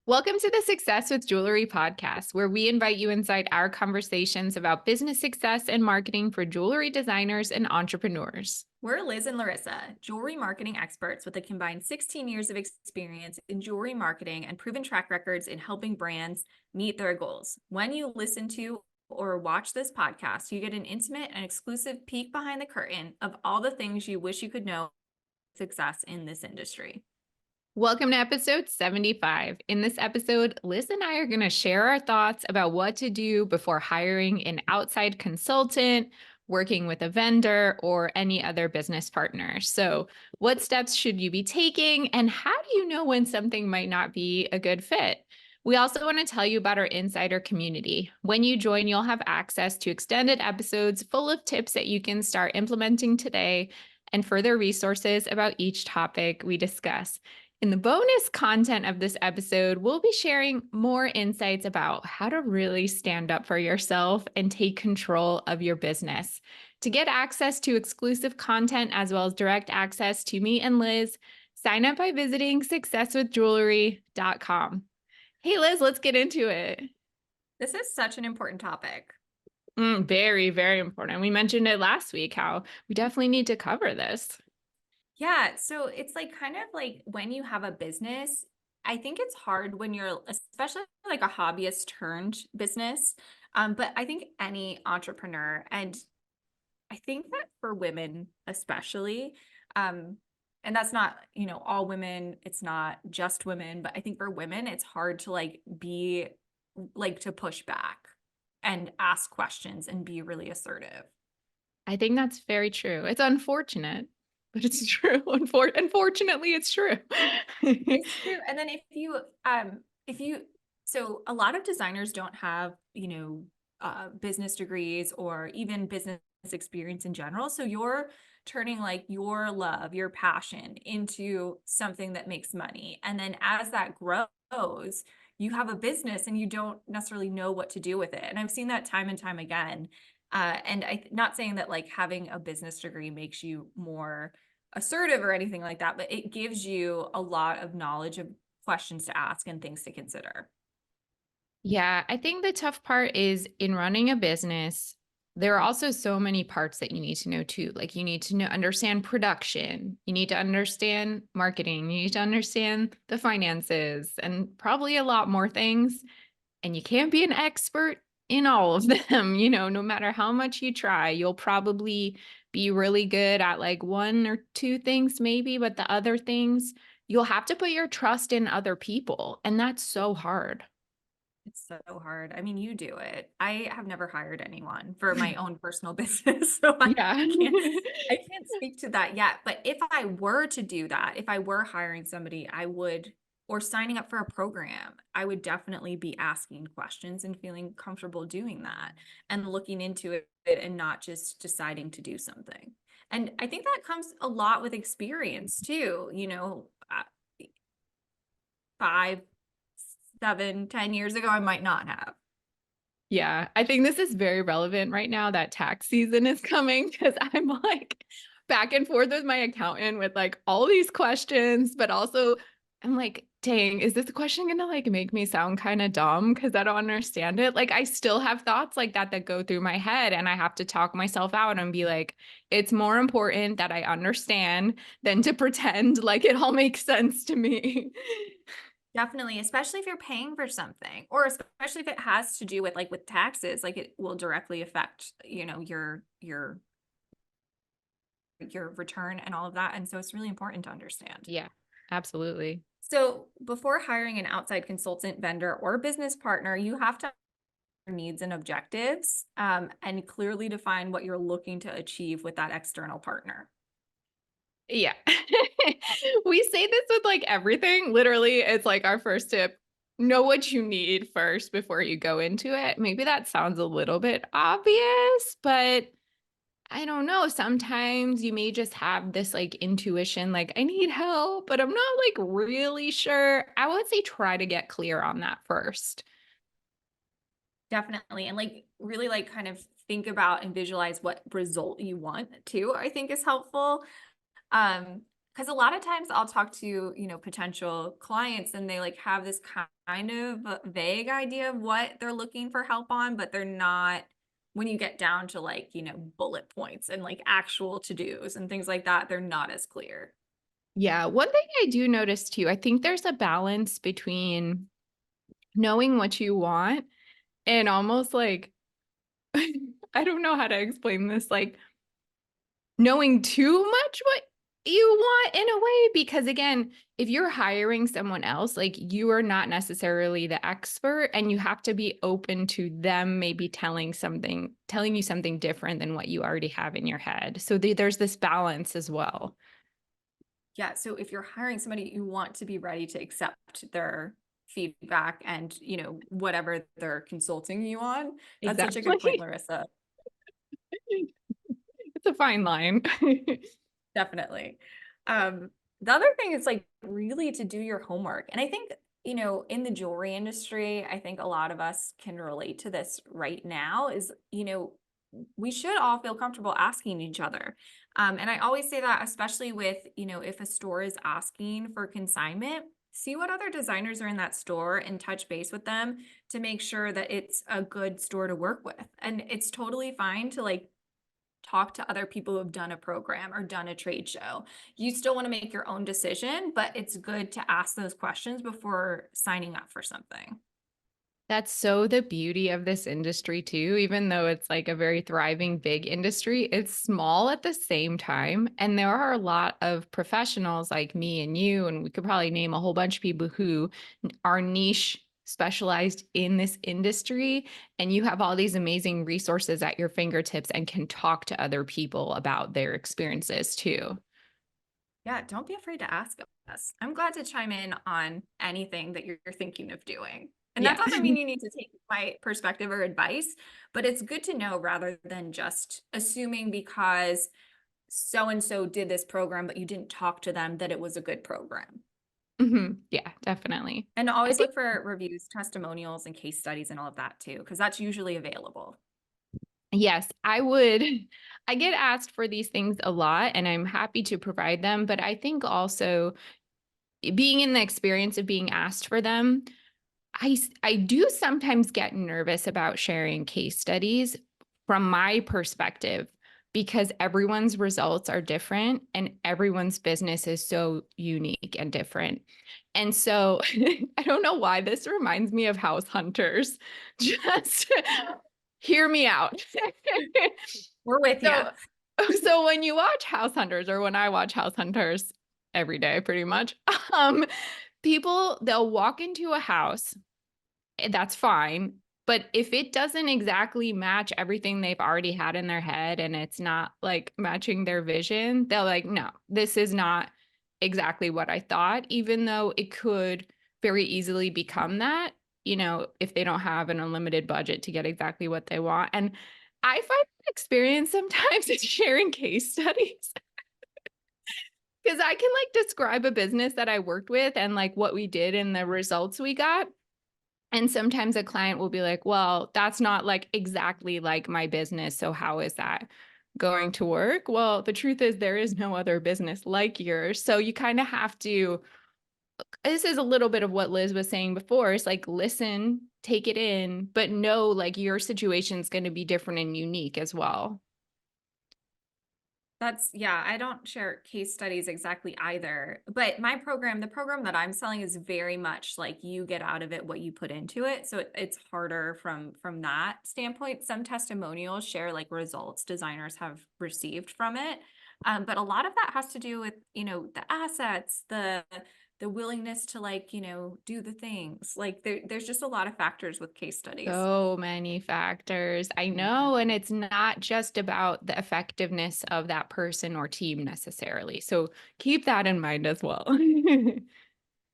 Welcome to the Success with Jewelry podcast, where we invite you inside our conversations about business success and marketing for jewelry designers and entrepreneurs. We're Liz and Laryssa, jewelry marketing experts with a combined 16 years of experience in jewelry marketing and proven track records in helping brands meet their goals. When you listen to or watch this podcast, you get an intimate and exclusive peek behind the curtain of all the things you wish you could know about success in this industry. Welcome to episode 75. In this episode, Liz and I are going to share our thoughts about what to do before hiring an outside consultant, working with a vendor, or any other business partner. So, what steps should you be taking, and how do you know when something might not be a good fit? We also want to tell you about our insider community. When you join, you'll have access to extended episodes full of tips that you can start implementing today and further resources about each topic we discuss. In the bonus content of this episode, we'll be sharing more insights about how to really stand up for yourself and take control of your business. To get access to exclusive content as well as direct access to me and Liz, sign up by visiting successwithjewelry.com. Hey, Liz, let's get into it. This is such an important topic. Very, very important. We mentioned it last week, how we definitely need to cover this. Yeah, so it's like kind of like when you have a business, I think it's hard when you're especially like a hobbyist turned business. But I think any entrepreneur, and I think that for women especially, and that's not, all women, it's not just women, but I think for women, it's hard to to push back and ask questions and be really assertive. I think that's very true. It's unfortunate, but it's true. Unfortunately, it's true. It's true. And then if you, so a lot of designers don't have, business degrees or even business experience in general. So you're turning like your love, your passion into something that makes money. And then as that grows, you have a business and you don't necessarily know what to do with it. And I've seen that time and time again. And not saying that like having a business degree makes you more assertive or anything like that, but it gives you a lot of knowledge of questions to ask and things to consider. Yeah, I think the tough part is in running a business, there are also so many parts that you need to know too. Like you need to understand production, you need to understand marketing, you need to understand the finances, and probably a lot more things. And you can't be an expert in all of them. No matter how much you try, you'll probably be really good at like one or two things maybe, but the other things, you'll have to put your trust in other people. And that's so hard. It's so hard. I mean, you do it. I have never hired anyone for my own personal business, so Yeah. I can't speak to that yet. But if I were to do that, if I were hiring somebody, I would, or signing up for a program, I would definitely be asking questions and feeling comfortable doing that and looking into it and not just deciding to do something. And I think that comes a lot with experience too, 5, 7, 10 years ago, I might not have. Yeah, I think this is very relevant right now that tax season is coming because I'm like back and forth with my accountant with like all these questions, but also I'm like, dang, is this question gonna like make me sound kind of dumb because I don't understand it? Like I still have thoughts like that go through my head and I have to talk myself out and be like, it's more important that I understand than to pretend like it all makes sense to me. Definitely, especially if you're paying for something, or especially if it has to do with with taxes, like it will directly affect, your return and all of that. And so it's really important to understand. Yeah, absolutely. So before hiring an outside consultant, vendor, or business partner, you have to have your needs and objectives, and clearly define what you're looking to achieve with that external partner. Yeah. We say this with like everything. Literally, it's like our first tip. Know what you need first before you go into it. Maybe that sounds a little bit obvious, but I don't know. Sometimes you may just have this like intuition, like, I need help, but I'm not like really sure. I would say try to get clear on that first. Definitely. And really kind of think about and visualize what result you want too, I think is helpful. because a lot of times I'll talk to, potential clients and they like have this kind of vague idea of what they're looking for help on, but they're not, when you get down to like, bullet points and like actual to-dos and things like that, they're not as clear. Yeah, one thing I do notice too, I think there's a balance between knowing what you want and almost like I don't know how to explain this, like knowing too much what you want in a way, because again, if you're hiring someone else, like you are not necessarily the expert and you have to be open to them maybe telling you something different than what you already have in your head. So there's this balance as well. Yeah. So if you're hiring somebody, you want to be ready to accept their feedback and, whatever they're consulting you on. That's such a good point, Exactly. Laryssa. It's a fine line. Definitely. The other thing is like really to do your homework. And I think, in the jewelry industry, I think a lot of us can relate to this right now is, we should all feel comfortable asking each other. And I always say that, especially with, if a store is asking for consignment, see what other designers are in that store and touch base with them to make sure that it's a good store to work with. And it's totally fine to like talk to other people who have done a program or done a trade show. You still want to make your own decision, but it's good to ask those questions before signing up for something. That's so the beauty of this industry too, even though it's like a very thriving big industry, it's small at the same time. And there are a lot of professionals like me and you, and we could probably name a whole bunch of people who are niche specialized in this industry. And you have all these amazing resources at your fingertips and can talk to other people about their experiences too. Yeah, don't be afraid to ask us. I'm glad to chime in on anything that you're thinking of doing. And that Yeah. doesn't mean you need to take my perspective or advice, but it's good to know rather than just assuming because so and so did this program, but you didn't talk to them that it was a good program. Yeah, definitely. And I always think look for reviews, testimonials, and case studies and all of that too, because that's usually available. yes, I would. I get asked for these things a lot and I'm happy to provide them, but I think also being in the experience of being asked for them, I do sometimes get nervous about sharing case studies from my perspective because everyone's results are different and everyone's business is so unique and different. And so I don't know why this reminds me of house hunters. Just hear me out. We're with you. So, so when you watch House Hunters, or when I watch House Hunters every day, pretty much, um, they'll walk into a house, that's fine. But if it doesn't exactly match everything they've already had in their head and it's not like matching their vision, they're like, no, this is not exactly what I thought, even though it could very easily become that, if they don't have an unlimited budget to get exactly what they want. And I find experience sometimes is sharing case studies because I can like describe a business that I worked with and like what we did and the results we got. And sometimes a client will be like, well, that's not like exactly like my business. So how is that going to work? Well, the truth is there is no other business like yours. So you kind of have to, this is a little bit of what Liz was saying before. It's like, listen, take it in, but know like your situation is going to be different and unique as well. Yeah, I don't share case studies exactly either. But the program that I'm selling is very much like you get out of it what you put into it. So it's harder from that standpoint. Some testimonials share like results designers have received from it. But a lot of that has to do with, the assets, the willingness to like, do the things. Like there's just a lot of factors with case studies. So many factors. I know. And it's not just about the effectiveness of that person or team necessarily. So keep that in mind as well.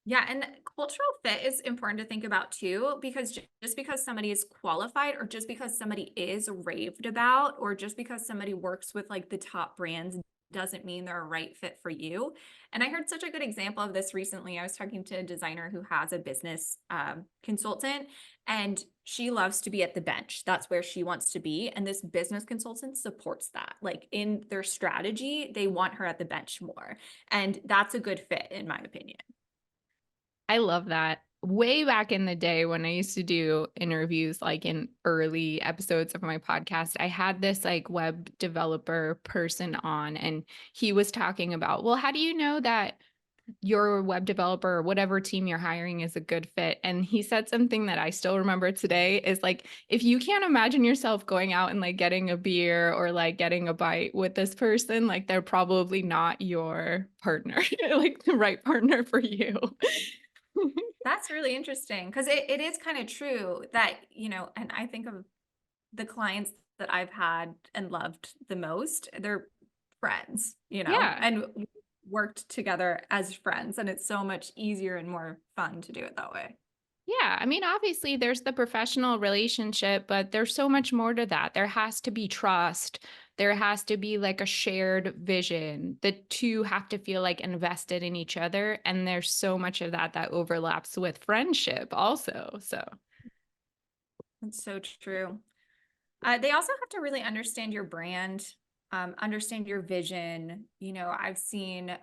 Yeah, and cultural fit is important to think about too, because just because somebody is qualified, or just because somebody is raved about, or just because somebody works with like the top brands doesn't mean they're a right fit for you. And I heard such a good example of this recently. I was talking to a designer who has a business consultant, and she loves to be at the bench. That's where she wants to be. And this business consultant supports that. Like in their strategy, they want her at the bench more. And that's a good fit, in my opinion. I love that. Way back in the day when I used to do interviews, like in early episodes of my podcast, I had this like web developer person on, and he was talking about, well, how do you know that your web developer or whatever team you're hiring is a good fit? And he said something that I still remember today is like, if you can't imagine yourself going out and like getting a beer or like getting a bite with this person, like they're probably not your partner, like the right partner for you. That's really interesting because it is kind of true that, and I think of the clients that I've had and loved the most, they're friends, Yeah. and we worked together as friends. And it's so much easier and more fun to do it that way. Yeah, I mean, obviously there's the professional relationship, but there's so much more to that. There has to be trust. There has to be like a shared vision. The two have to feel like invested in each other. And there's so much of that that overlaps with friendship also. So, It's so true. They also have to really understand your brand, understand your vision. I've seen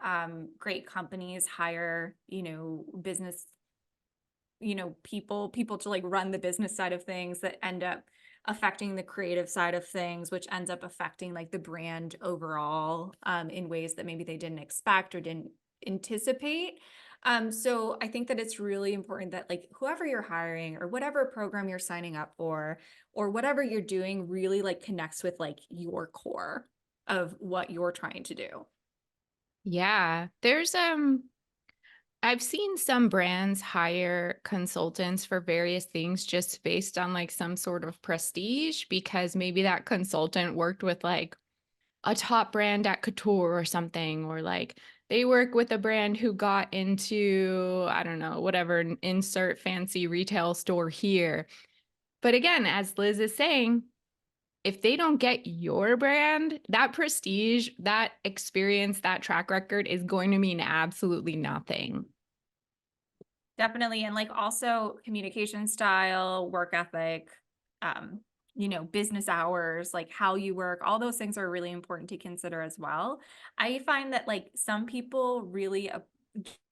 great companies hire, business, people to like run the business side of things that end up affecting the creative side of things, which ends up affecting like the brand overall, in ways that maybe they didn't expect or didn't anticipate. So I think that it's really important that like whoever you're hiring or whatever program you're signing up for or whatever you're doing really like connects with like your core of what you're trying to do. yeah, I've seen some brands hire consultants for various things just based on like some sort of prestige because maybe that consultant worked with like a top brand at couture or something, or like they work with a brand who got into, I don't know, whatever, insert fancy retail store here. But again, as Liz is saying, if they don't get your brand, that prestige, that experience, that track record is going to mean absolutely nothing. Definitely. And like also communication style, work ethic, um, business hours, like how you work, all those things are really important to consider as well. I find that like some people really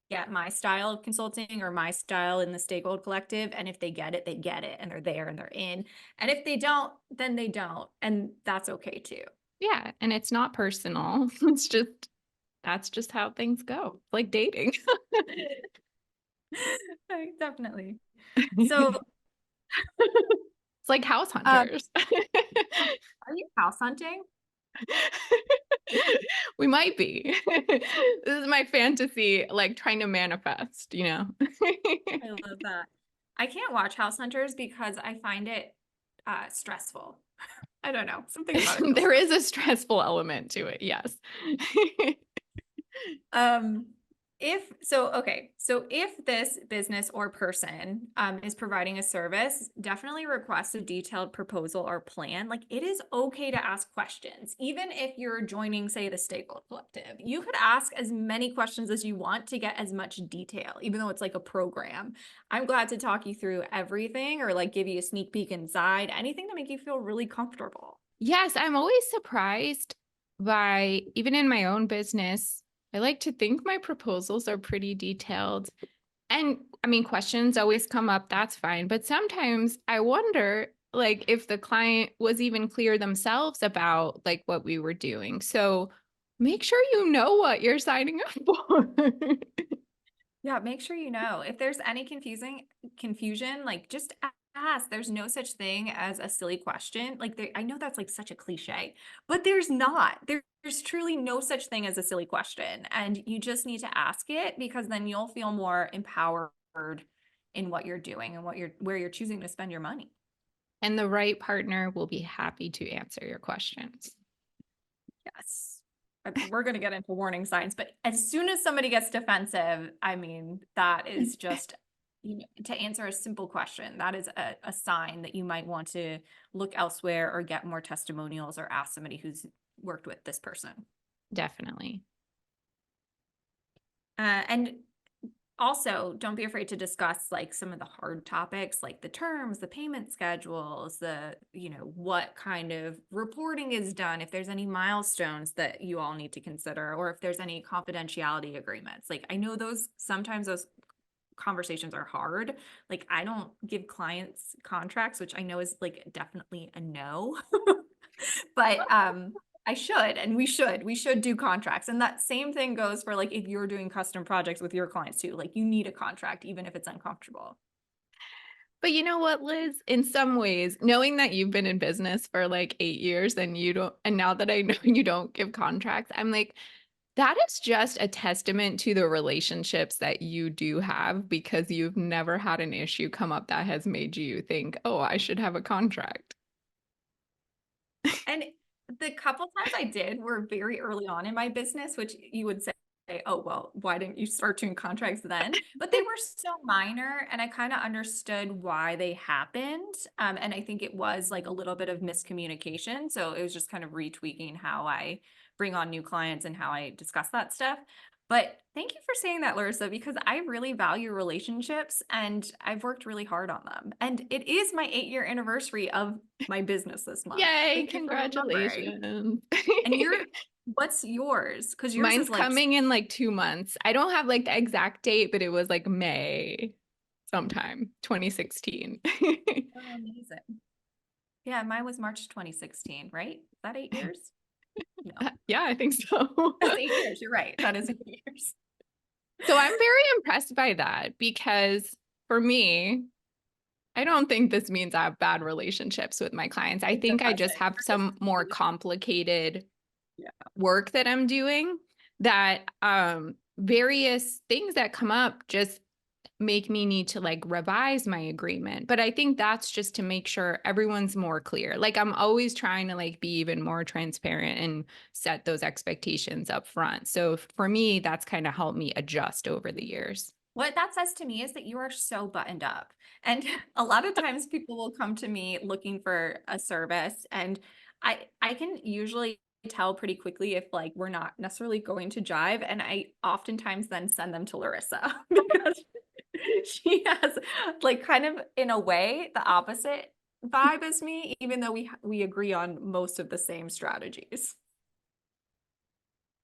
get my style of consulting or my style in the Stakehold Collective. And if they get it, they get it and they're there and they're in. And if they don't, then they don't. And that's okay too. Yeah, and it's not personal. It's just that's just how things go. Like dating. Definitely. So, It's like house um, hunters. are you house hunting? We might be. This is my fantasy, like trying to manifest, you know? I love that. I can't watch House Hunters because I find it stressful. I don't know. Something about it feels There is stressful. a stressful element to it, yes. Um, so if this business or person is providing a service, definitely request a detailed proposal or plan. Like it is okay to ask questions, even if you're joining, say, the Stakehold Collective. You could ask as many questions as you want to get as much detail, even though it's like a program. I'm glad to talk you through everything or like give you a sneak peek inside, anything to make you feel really comfortable. Yes, I'm always surprised by, even in my own business, I like to think my proposals are pretty detailed. And I mean, questions always come up, that's fine. But sometimes I wonder, like, if the client was even clear themselves about like what we were doing. So make sure you know what you're signing up for. Yeah, make sure you know. If there's any confusion, like just ask. There's no such thing as a silly question. Like I know that's like such a cliche, but there's not. There's truly no such thing as a silly question. And you just need to ask it because then you'll feel more empowered in what you're doing and where you're choosing to spend your money. And the right partner will be happy to answer your questions. Yes. We're going to get into warning signs, but as soon as somebody gets defensive, I mean, that is just, to answer a simple question, that is a sign that you might want to look elsewhere or get more testimonials or ask somebody who's worked with this person. Definitely. And also, don't be afraid to discuss like some of the hard topics, like the terms, the payment schedules, what kind of reporting is done, if there's any milestones that you all need to consider, or if there's any confidentiality agreements. Like, I know sometimes those conversations are hard. Like, I don't give clients contracts, which I know is like definitely a no. But I should, and we should do contracts. And that same thing goes for like if you're doing custom projects with your clients too. Like, you need a contract even if it's uncomfortable. But you know what, Liz? In some ways, knowing that you've been in business for like 8 years and you don't, and now that I know you don't give contracts, I'm like, that is just a testament to the relationships that you do have because you've never had an issue come up that has made you think, oh, I should have a contract. And the couple times I did were very early on in my business, which you would say, oh, well, why didn't you start doing contracts then? But they were so minor, and I kind of understood why they happened. And I think it was like a little bit of miscommunication. So it was just kind of retweaking how I bring on new clients and how I discuss that stuff. But thank you for saying that, Laryssa, because I really value relationships and I've worked really hard on them. And it is my 8-year anniversary of my business this month. Yay, Thank you for remembering. congratulations. And what's yours? Because yours is Mine's like, coming in like 2 months. I don't have like the exact date, but it was like May sometime, 2016. oh, amazing. Yeah, mine was March 2016, right? Is that 8 years? No, Yeah, I think so. that's 8 years. You're right. That is 8 years. So I'm very impressed by that because for me, I don't think this means I have bad relationships with my clients. I It think I just doesn't. have You're just some more complicated yeah. work that I'm doing that various things that come up just make me need to like revise my agreement. But I think that's just to make sure everyone's more clear. Like I'm always trying to like be even more transparent and set those expectations up front. So for me, that's kind of helped me adjust over the years. What that says to me is that you are so buttoned up. And a lot of times people will come to me looking for a service, and I can usually tell pretty quickly if like we're not necessarily going to jive, and I oftentimes then send them to Laryssa because she has like kind of in a way the opposite vibe as me, even though we agree on most of the same strategies.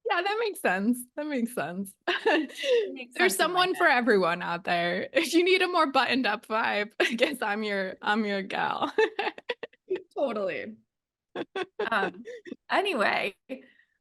Yeah, that makes sense. That makes sense. It makes There's sense in my someone for head. everyone out there. If you need a more buttoned up vibe, I guess I'm your gal. Totally. Um, anyway,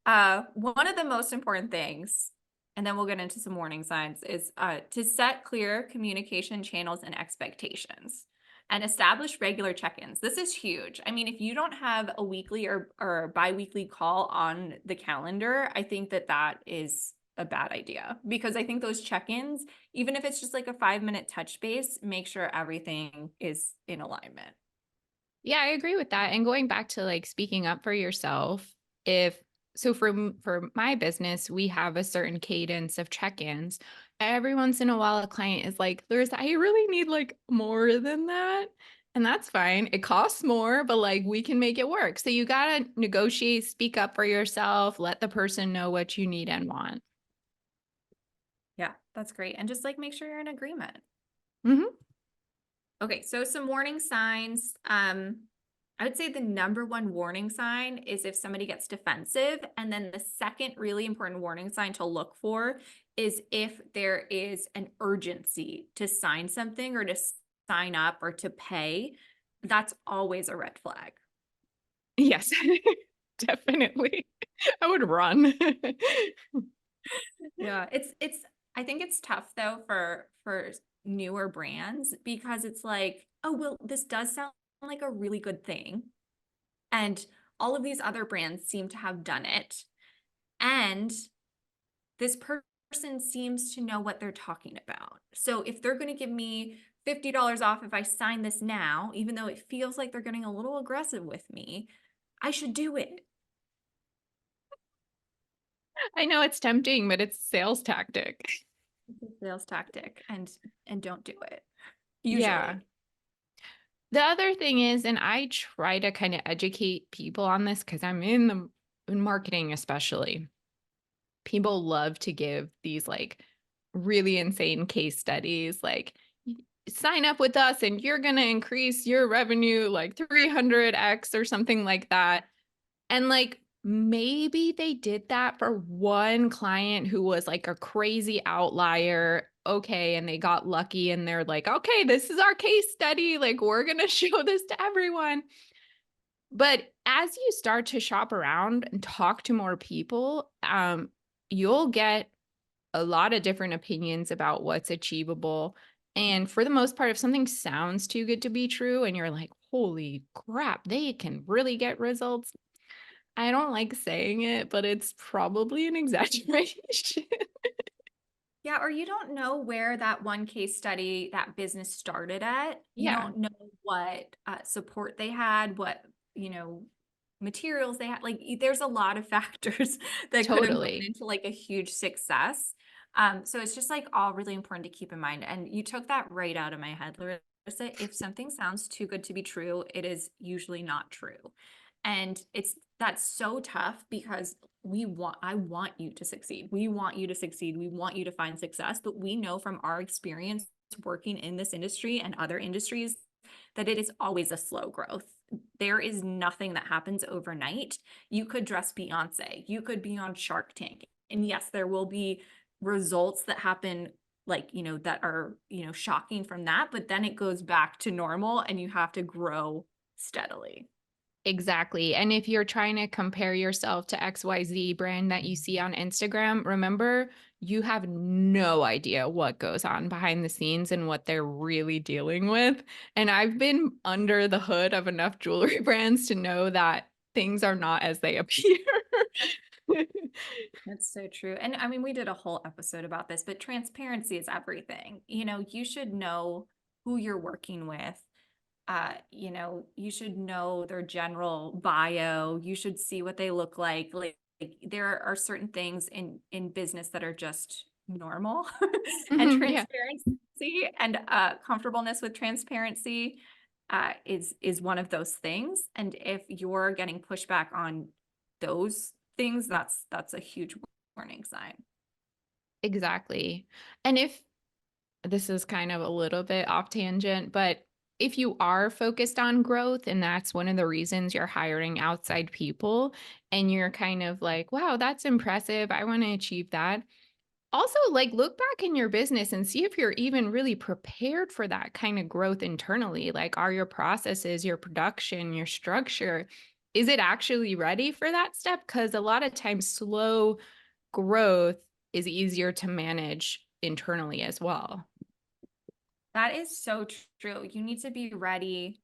one of the most important things, and then we'll get into some warning signs, is to set clear communication channels and expectations and establish regular check-ins. This is huge. I mean, if you don't have a weekly or bi-weekly call on the calendar, I think that that is a bad idea, because I think those check-ins, even if it's just like a 5-minute touch base, make sure everything is in alignment. Yeah, I agree with that. And going back to like speaking up for yourself, if so for my business, we have a certain cadence of check-ins. Every once in a while, a client is like, Larissa, I really need like more than that. And that's fine. It costs more, but like we can make it work. So you gotta negotiate, speak up for yourself, let the person know what you need and want. Yeah, that's great. And just like make sure you're in agreement. Hmm. Okay, so some warning signs. I would say the number one warning sign is if somebody gets defensive. And then the second really important warning sign to look for is if there is an urgency to sign something or to sign up or to pay. That's always a red flag. Yes, definitely. I would run. Yeah, I think it's tough though for newer brands, because it's like, oh, well, this does sound like a really good thing. And all of these other brands seem to have done it. And this person seems to know what they're talking about. So if they're going to give me $50 off if I sign this now, even though it feels like they're getting a little aggressive with me, I should do it. I know it's tempting, but it's a sales tactic. It's a sales tactic, and don't do it. Yeah. Usually. The other thing is, and I try to kind of educate people on this because I'm in marketing especially. people love to give these like really insane case studies, like sign up with us and you're going to increase your revenue like 300x or something like that. And like maybe they did that for one client who was like a crazy outlier. Okay. And they got lucky and they're like, okay, this is our case study. Like, we're going to show this to everyone. But as you start to shop around and talk to more people, you'll get a lot of different opinions about what's achievable. And for the most part, if something sounds too good to be true and you're like, holy crap, they can really get results. I don't like saying it, but it's probably an exaggeration. Yeah, or you don't know where that one case study, that business started at. You Yeah, don't know what support they had, what, you know, materials they had. Like, there's a lot of factors that could have gone totally. into like a huge success. So it's just like all really important to keep in mind. And you took that right out of my head, Larissa. If something sounds too good to be true, it is usually not true. And that's so tough because I want you to succeed. We want you to succeed. We want you to find success, but we know from our experience working in this industry and other industries that it is always a slow growth. There is nothing that happens overnight. You could dress Beyonce, you could be on Shark Tank. And yes, there will be results that happen like, that are, shocking from that, but then it goes back to normal and you have to grow steadily. Exactly. And if you're trying to compare yourself to XYZ brand that you see on Instagram, remember you have no idea what goes on behind the scenes and what they're really dealing with. And I've been under the hood of enough jewelry brands to know that things are not as they appear. That's so true. And I mean, we did a whole episode about this, but transparency is everything. You should know who you're working with. You should know their general bio. You should see what they look like. Like there are certain things in business that are just normal and Mhm, yeah. transparency and comfortableness with transparency is one of those things. And if you're getting pushback on those things, that's a huge warning sign. Exactly. And if this is kind of a little bit off tangent, but if you are focused on growth and that's one of the reasons you're hiring outside people and you're kind of like, wow, that's impressive. I want to achieve that. Also, like look back in your business and see if you're even really prepared for that kind of growth internally. Like, are your processes, your production, your structure, is it actually ready for that step? Because a lot of times, slow growth is easier to manage internally as well. That is so true. You need to be ready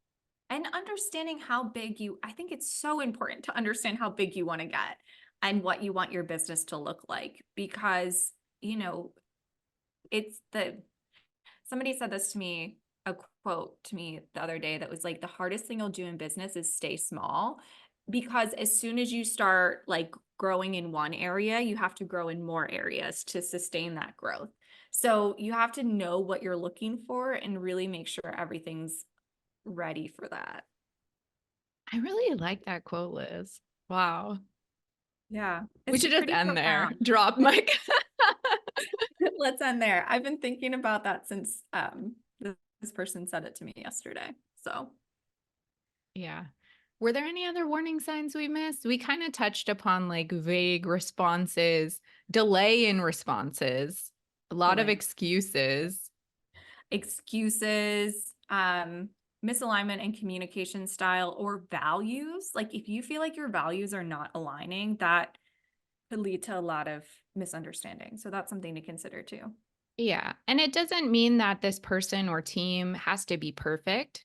and understanding how big I think it's so important to understand how big you want to get and what you want your business to look like because, it's somebody said this to me, a quote to me the other day that was like, the hardest thing you'll do in business is stay small. Because as soon as you start like growing in one area, you have to grow in more areas to sustain that growth. So you have to know what you're looking for and really make sure everything's ready for that. I really like that quote, Liz. Wow. Yeah, We it's should just pretty end there. profound. Drop mic. Let's end there. I've been thinking about that since this person said it to me yesterday. So Yeah. Were there any other warning signs we missed? We kind of touched upon like vague responses, delay in responses, a lot of delay excuses. excuses, misalignment in communication style or values. Like if you feel like your values are not aligning, that could lead to a lot of misunderstanding. So that's something to consider too. Yeah. And it doesn't mean that this person or team has to be perfect.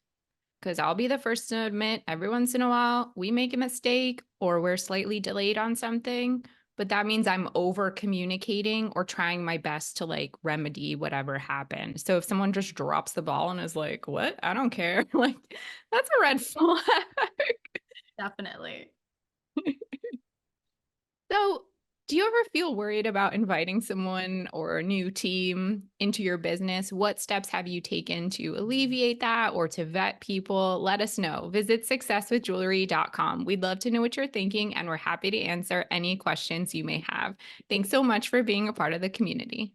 Because I'll be the first to admit every once in a while we make a mistake or we're slightly delayed on something. But that means I'm over communicating or trying my best to like remedy whatever happened. So if someone just drops the ball and is like, what? I don't care. Like, that's a red flag. Definitely. So Do you ever feel worried about inviting someone or a new team into your business? What steps have you taken to alleviate that or to vet people? Let us know. Visit successwithjewelry.com. We'd love to know what you're thinking, and we're happy to answer any questions you may have. Thanks so much for being a part of the community.